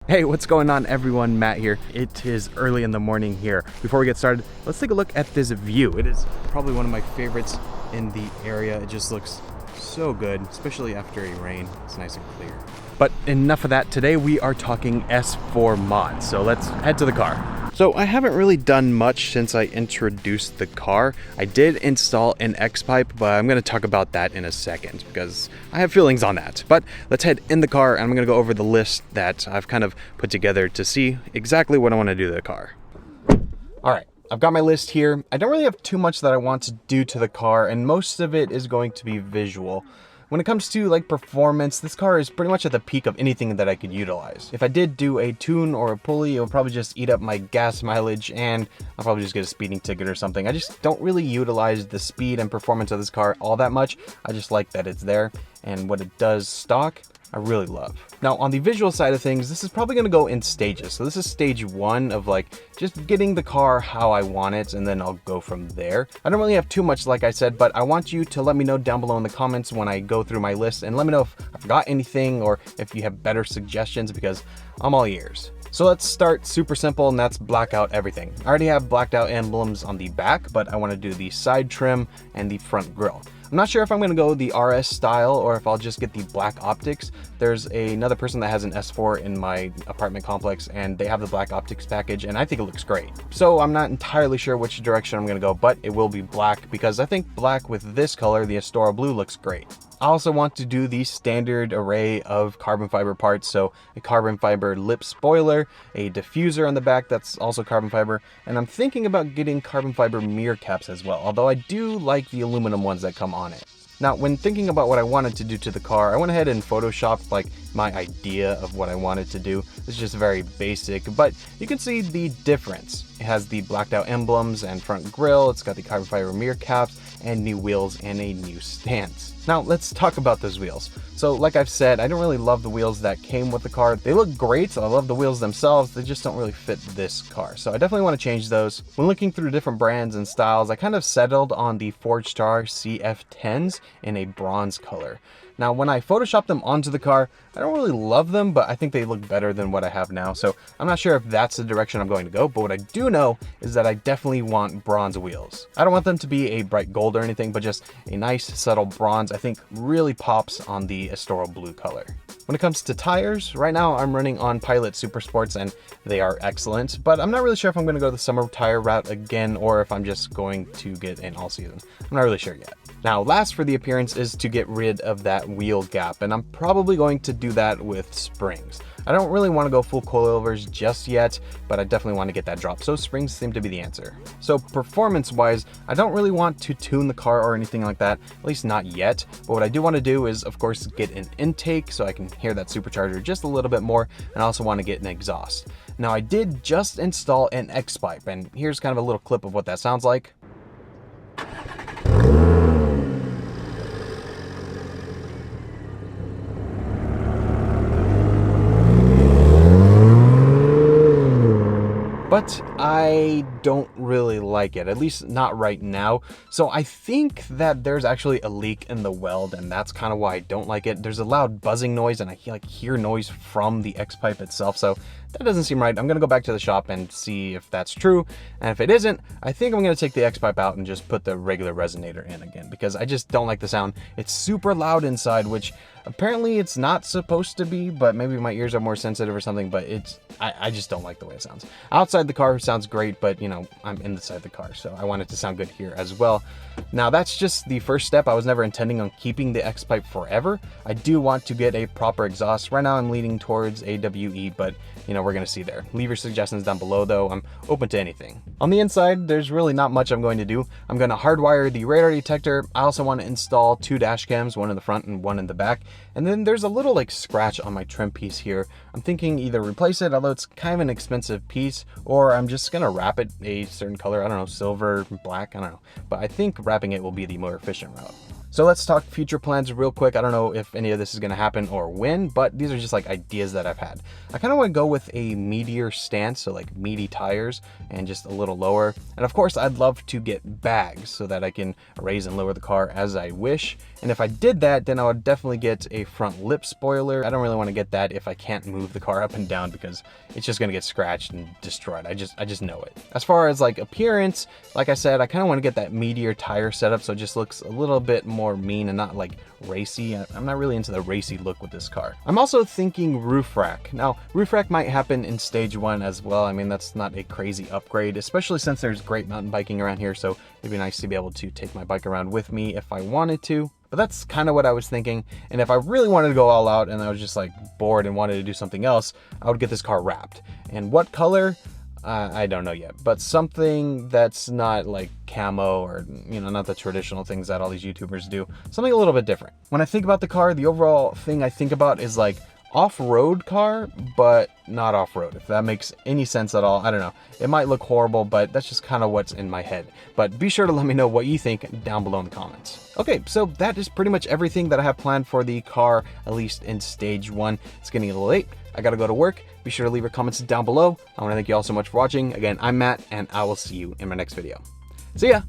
Hey, what's going on everyone? Matt here. It is early in the morning here. Before we get started, let's take a look at this view. It is probably one of my favorites in the area. It just looks so good, especially after a rain. It's nice and clear. But enough of that. Today we are talking S4 mods. So let's head to the car. So I haven't really done much since I introduced the car. I did install an X-Pipe, but I'm gonna talk about that in a second because I have feelings on that. But let's head in the car and I'm gonna go over the list that I've kind of put together to see exactly what I wanna do to the car. All right, I've got my list here. I don't really have too much that I want to do to the car, and most of it is going to be visual. When it comes to like performance, this car is pretty much at the peak of anything that I could utilize. If I did do a tune or a pulley, it would probably just eat up my gas mileage and I'll probably just get a speeding ticket or something. I just don't really utilize the speed and performance of this car all that much. I just like that it's there, and what it does stock, I really love. Now on the visual side of things, this is probably gonna go in stages. So this is stage one of like just getting the car how I want it, and then I'll go from there. I don't really have too much, like I said, but I want you to let me know down below in the comments when I go through my list, and let me know if I forgot anything or if you have better suggestions, because I'm all ears. So let's start super simple, and that's black out everything. I already have blacked out emblems on the back, but I want to do the side trim and the front grille. I'm not sure if I'm going to go the RS style or if I'll just get the black optics. There's another person that has an S4 in my apartment complex and they have the black optics package and I think it looks great. So I'm not entirely sure which direction I'm going to go, but it will be black because I think black with this color, the Astora blue, looks great. I also want to do the standard array of carbon fiber parts. So a carbon fiber lip spoiler, a diffuser on the back that's also carbon fiber, and I'm thinking about getting carbon fiber mirror caps as well, although I do like the aluminum ones that come on it. Now, when thinking about what I wanted to do to the car, I went ahead and photoshopped like my idea of what I wanted to do. It's just very basic, but you can see the difference. It has the blacked out emblems and front grille. It's got the carbon fiber mirror caps and new wheels and a new stance. Now let's talk about those wheels. So like I've said, I don't really love the wheels that came with the car. They look great, so I love the wheels themselves. They just don't really fit this car. So I definitely want to change those. When looking through different brands and styles, I kind of settled on the Forge Star CF10s in a bronze color. Now, when I Photoshopped them onto the car, I don't really love them, but I think they look better than what I have now. So I'm not sure if that's the direction I'm going to go, but what I do know is that I definitely want bronze wheels. I don't want them to be a bright gold or anything, but just a nice subtle bronze I think really pops on the Astora blue color. When it comes to tires, right now I'm running on Pilot Super Sports and they are excellent, but I'm not really sure if I'm going to go the summer tire route again or if I'm just going to get an all season. I'm not really sure yet. Now, last for the appearance is to get rid of that wheel gap, and I'm probably going to do that with springs. I don't really want to go full coilovers just yet, but I definitely want to get that drop, so springs seem to be the answer. So performance-wise, I don't really want to tune the car or anything like that, at least not yet, but what I do want to do is, of course, get an intake so I can hear that supercharger just a little bit more, and I also want to get an exhaust. Now, I did just install an X-Pipe, and here's kind of a little clip of what that sounds like. But I don't really like it, at least not right now. So I think that there's actually a leak in the weld, and that's kind of why I don't like it. There's a loud buzzing noise, and I hear noise from the X-Pipe itself, so that doesn't seem right. I'm gonna go back to the shop and see if that's true, and if it isn't, I think I'm gonna take the X-Pipe out and just put the regular resonator in again, because I just don't like the sound. It's super loud inside, which apparently it's not supposed to be, but maybe my ears are more sensitive or something, but I just don't like the way it sounds. Outside the car sounds great, but you know, I'm inside the car, so I want it to sound good here as well. Now that's just the first step. I was never intending on keeping the X-Pipe forever. I do want to get a proper exhaust. Right now I'm leaning towards AWE, but you know, we're gonna see there. Leave your suggestions down below though. I'm open to anything. On the inside, there's really not much I'm going to do. I'm gonna hardwire the radar detector. I also want to install 2 dash cams, one in the front and one in the back. And then there's a little like scratch on my trim piece here. I'm thinking either replace it, although it's kind of an expensive piece, or I'm just gonna wrap it a certain color. I don't know, silver, black, I don't know. But I think wrapping it will be the more efficient route. So let's talk future plans real quick. I don't know if any of this is going to happen or when, but these are just like ideas that I've had. I kind of want to go with a meatier stance, so like meaty tires and just a little lower. And of course, I'd love to get bags so that I can raise and lower the car as I wish. And if I did that, then I would definitely get a front lip spoiler. I don't really want to get that if I can't move the car up and down because it's just going to get scratched and destroyed. I just know it. As far as like appearance, like I said, I kind of want to get that meatier tire setup so it just looks a little bit more mean and not like racy. I'm not really into the racy look with this car. I'm also thinking roof rack. Now, roof rack might happen in stage 1 as well. I mean, that's not a crazy upgrade, especially since there's great mountain biking around here, so it'd be nice to be able to take my bike around with me if I wanted to. But that's kind of what I was thinking. And if I really wanted to go all out and I was just like bored and wanted to do something else, I would get this car wrapped. And what color? I don't know yet, but something that's not like camo or, you know, not the traditional things that all these YouTubers do. Something a little bit different. When I think about the car, the overall thing I think about is like off-road car, but not off-road, if that makes any sense at all. I don't know. It might look horrible, but that's just kind of what's in my head. But be sure to let me know what you think down below in the comments. Okay, so that is pretty much everything that I have planned for the car, at least in stage 1. It's getting a little late. I gotta go to work. Be sure to leave your comments down below. I want to thank you all so much for watching. Again, I'm Matt, and I will see you in my next video. See ya!